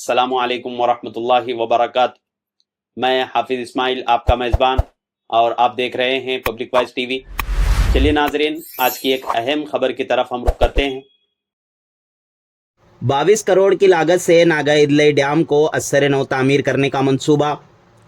अस्सलामुअलैकुम वरहमतुल्लाहि वबरकातुहू। मैं हाफिज़ इस्माइल आपका मेज़बान और आप देख रहे हैं पब्लिक वॉइस टीवी। चलिए नाजरीन, आज की एक अहम खबर की तरफ हम रुख करते हैं। 22 करोड़ की लागत से नागाइदले डैम को असर नौ तामीर करने का मंसूबा।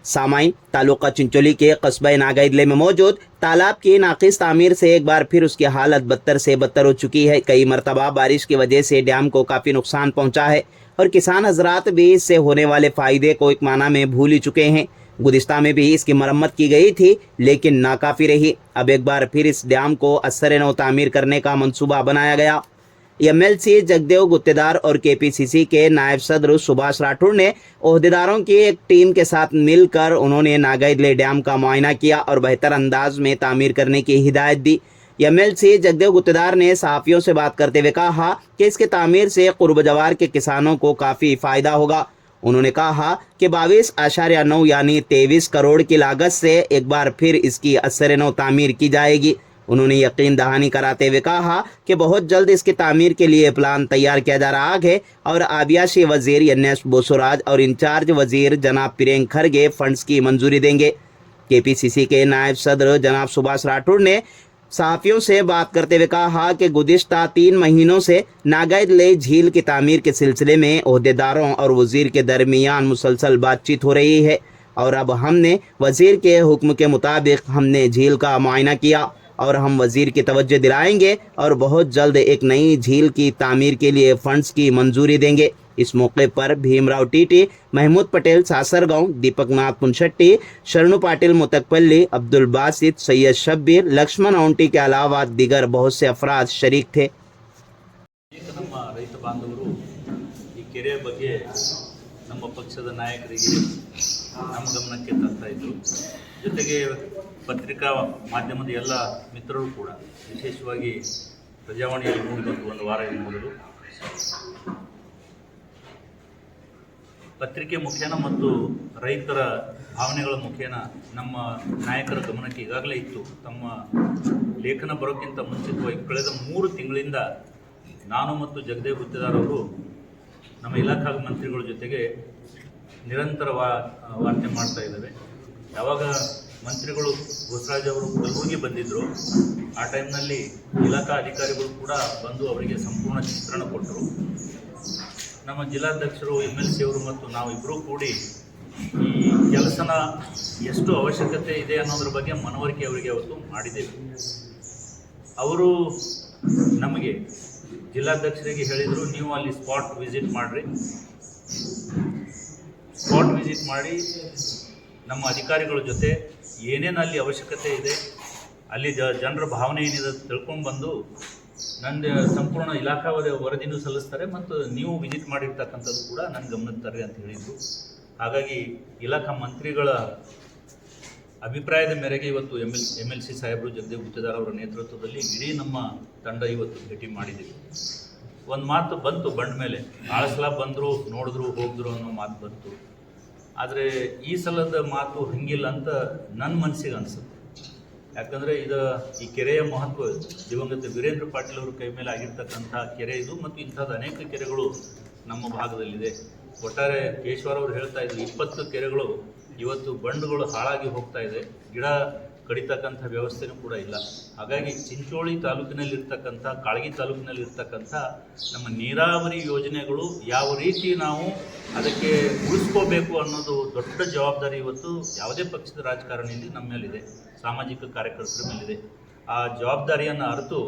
सामाइन तालुका चिंचोली के कस्बा नागाइदले में मौजूद तालाब की नाकिस तामीर से एक बार फिर उसकी हालत बदतर से बदतर हो चुकी है। कई मरतबा बारिश की वजह से डैम को काफ़ी नुकसान पहुंचा है और किसान हजरात भी इससे होने वाले फ़ायदे को एक माना में भूल ही चुके हैं। गुज़िश्ता में भी इसकी मरम्मत की गई थी लेकिन नाकाफ़ी रही। अब एक बार फिर इस डैम को असर नौ तामीर करने का मंसूबा बनाया गया। एमएलसी जगदेव गुत्तेदार और केपीसीसी के नायब सदर सुभाष राठौड़ ने ओहदेदारों की एक टीम के साथ मिलकर उन्होंने नागाइदले डैम का मुआयना किया और बेहतर अंदाज में तामीर करने की हिदायत दी। एमएलसी जगदेव गुत्तेदार ने सहाफ़ियों से बात करते हुए कहा कि इसके तामीर से कुर्ब जवार के किसानों को काफ़ी फ़ायदा होगा। उन्होंने कहा कि 22.9 यानी 23 करोड़ की लागत से एक बार फिर इसकी असर नौ तामीर की जाएगी। उन्होंने यकीन दहानी कराते हुए कहा कि बहुत जल्द इसकी तामीर के लिए प्लान तैयार किया जा रहा है और आबियाशी वजीर एनएस बोसोराज और इंचार्ज वजीर जनाब प्रियंक खरगे फंड्स की मंजूरी देंगे। केपीसीसी के नायब सदर जनाब सुभाष राठौड़ ने सहाफ़ियों से बात करते हुए कहा कि गुज़िश्ता 3 महीनों से नागाइदले झील की तामीर के सिलसिले में ओहदेदारों और वजीर के दरमियान मुसलसल बातचीत हो रही है और अब हमने वजीर के हुक्म के मुताबिक हमने झील का मुआयना किया और हम वजीर की तवज्जो दिलाएंगे और बहुत जल्द एक नई झील की तामीर के लिए फंड्स की मंजूरी देंगे। इस मौके पर भीमराव टीटी, महमूद पटेल सासरगांव, दीपक नाथ पुनशट्टी, शरणु पाटिल मुतकपल्ली, अब्दुल बासित, सैयद शब्बीर, लक्ष्मण औंटी के अलावा दीगर बहुत से अफराद शरीक थे। ನಮ್ಮ ರೈತ ಬಾಂಧವರು ಈ ಕೆರೆಯ ಬಗ್ಗೆ ನಮ್ಮ ಪಕ್ಷದ ನಾಯಕರಿಗೆ ನಮ್ಮ ಗಮನಕ್ಕೆ ತರ್ತಾ ಇದ್ದರು. ಜೊತೆಗೆ ಪತ್ರಿಕಾ ಮಾಧ್ಯಮದ ಎಲ್ಲ ಮಿತ್ರರು ಕೂಡ ವಿಶೇಷವಾಗಿ ಪ್ರಜಾವಾಣಿಯಲ್ಲಿ ಮೂಡಿಬಂತು ಒಂದು ವಾರ ಮೊದಲು ಪತ್ರಿಕೆ ಮುಖೇನ ಮತ್ತು ರೈತರ ಭಾವನೆಗಳ ಮುಖೇನ ನಮ್ಮ ನಾಯಕರ ಗಮನಕ್ಕೆ ಈಗಾಗಲೇ ಇತ್ತು. ತಮ್ಮ ಲೇಖನ ಬರೋಕ್ಕಿಂತ ಮುಂಚಿತವಾಗಿ ಕಳೆದ 3 ತಿಂಗಳಿಂದ ನಾನು ಮತ್ತು ಜಗದೇವ್ ಗುತ್ತೇದಾರ್ ಅವರು ನಮ್ಮ ಇಲಾಖಾ ಮಂತ್ರಿಗಳ ಜೊತೆಗೆ ನಿರಂತರ ವಾರ್ತೆ ಮಾಡ್ತಾ ಇದ್ದೇವೆ. ಯಾವಾಗ ಮಂತ್ರಿಗಳು ಬೋಸರಾಜ್ ಅವರು ಕಲಬುರಗಿ ಬಂದಿದ್ದರು ಆ ಟೈಮ್ನಲ್ಲಿ ಇಲಾಖಾ ಅಧಿಕಾರಿಗಳು ಕೂಡ ಬಂದು ಅವರಿಗೆ ಸಂಪೂರ್ಣ ಚಿತ್ರಣ ಕೊಟ್ಟರು. ನಮ್ಮ ಜಿಲ್ಲಾಧ್ಯಕ್ಷರು MLC ಅವರು ಮತ್ತು ನಾವು ಇಬ್ಬರೂ ಕೂಡಿ ಈ ಕೆಲಸನ ಎಷ್ಟು ಅವಶ್ಯಕತೆ ಇದೆ ಅನ್ನೋದ್ರ ಬಗ್ಗೆ ಮನವರಿಕೆ ಅವರಿಗೆ ಅವತ್ತು ಮಾಡಿದ್ದೇವೆ. ಅವರು ನಮಗೆ ಜಿಲ್ಲಾಧ್ಯಕ್ಷರಿಗೆ ಹೇಳಿದರು, ನೀವು ಅಲ್ಲಿ ಸ್ಪಾಟ್ ವಿಸಿಟ್ ಮಾಡಿರಿ, ಸ್ಪಾಟ್ ವಿಸಿಟ್ ಮಾಡಿ ನಮ್ಮ ಅಧಿಕಾರಿಗಳ ಜೊತೆ ಏನೇನು ಅಲ್ಲಿ ಅವಶ್ಯಕತೆ ಇದೆ, ಅಲ್ಲಿ ಜನರ ಭಾವನೆ ಏನಿದೆ ತಿಳ್ಕೊಂಡ್ಬಂದು ನನ್ನ ಸಂಪೂರ್ಣ ಇಲಾಖಾ ವರದಿನೂ ಸಲ್ಲಿಸ್ತಾರೆ ಮತ್ತು ನೀವು ವಿಸಿಟ್ ಮಾಡಿರ್ತಕ್ಕಂಥದ್ದು ಕೂಡ ನನ್ನ ಗಮನಕ್ಕೆ ತರ್ರಿ ಅಂತ ಹೇಳಿದರು. ಹಾಗಾಗಿ ಇಲಾಖಾ ಮಂತ್ರಿಗಳ ಅಭಿಪ್ರಾಯದ ಮೇರೆಗೆ ಇವತ್ತು MLC ಸಾಹೇಬರು ಜಗದೇವ್ ಗುತ್ತೇದಾರ್ ಅವರ ನೇತೃತ್ವದಲ್ಲಿ ಇಡೀ ನಮ್ಮ ತಂಡ ಇವತ್ತು ಭೇಟಿ ಮಾಡಿದ್ದೀವಿ. ಒಂದು ಮಾತು ಬಂತು ಬಂಡ ಮೇಲೆ, ಭಾಳ ಸಲ ಬಂದರು, ನೋಡಿದ್ರು, ಹೋಗಿದ್ರು ಅನ್ನೋ ಮಾತು ಬಂತು. ಆದರೆ ಈ ಸಲದ ಮಾತು ಹಂಗಿಲ್ಲ ಅಂತ ನನ್ನ ಮನಸ್ಸಿಗೆ ಅನಿಸುತ್ತೆ. ಯಾಕಂದರೆ ಈ ಕೆರೆಯ ಮಹತ್ವ ದಿವಂಗತ ವೀರೇಂದ್ರ ಪಾಟೀಲ್ ಅವ್ರ ಕೈ ಮೇಲೆ ಆಗಿರ್ತಕ್ಕಂಥ ಕೆರೆ ಇದು ಮತ್ತು ಇಂಥದ್ದು ಅನೇಕ ಕೆರೆಗಳು ನಮ್ಮ ಭಾಗದಲ್ಲಿದೆ. ಒಟ್ಟಾರೆ ಕೇಶವರ್ ಅವರು ಹೇಳ್ತಾ ಇದ್ರು 20 ಕೆರೆಗಳು ಇವತ್ತು ಬಂಡುಗಳು ಹಾಳಾಗಿ ಹೋಗ್ತಾ ಇದೆ, ಗಿಡ ಕಡಿತಕ್ಕಂಥ ವ್ಯವಸ್ಥೆನೂ ಕೂಡ ಇಲ್ಲ. ಹಾಗಾಗಿ ಚಿಂಚೋಳಿ ತಾಲೂಕಿನಲ್ಲಿರ್ತಕ್ಕಂಥ, ಕಾಳಗಿ ತಾಲೂಕಿನಲ್ಲಿರ್ತಕ್ಕಂಥ ನಮ್ಮ ನೀರಾವರಿ ಯೋಜನೆಗಳು ಯಾವ ರೀತಿ ನಾವು ಅದಕ್ಕೆ ಉಳಿಸ್ಕೋಬೇಕು ಅನ್ನೋದು ದೊಡ್ಡ ಜವಾಬ್ದಾರಿ ಇವತ್ತು ಯಾವುದೇ ಪಕ್ಷದ ರಾಜಕಾರಣಿಯಲ್ಲಿ ನಮ್ಮ ಮೇಲಿದೆ, ಸಾಮಾಜಿಕ ಕಾರ್ಯಕರ್ತರ ಮೇಲಿದೆ. ಆ ಜವಾಬ್ದಾರಿಯನ್ನು ಅರಿತು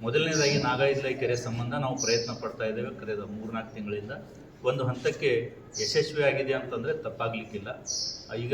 ಮೊದಲನೇದಾಗಿ ನಾಗಾಯಿದ್ಲೆ ಕೆರೆ ಸಂಬಂಧ ನಾವು ಪ್ರಯತ್ನ ಪಡ್ತಾ ಇದ್ದೇವೆ. ಕಳೆದ 3-4 ತಿಂಗಳಿಂದ ಒಂದು ಹಂತಕ್ಕೆ ಯಶಸ್ವಿಯಾಗಿದೆ ಅಂತಂದರೆ ತಪ್ಪಾಗಲಿಕ್ಕಿಲ್ಲ. ಈಗ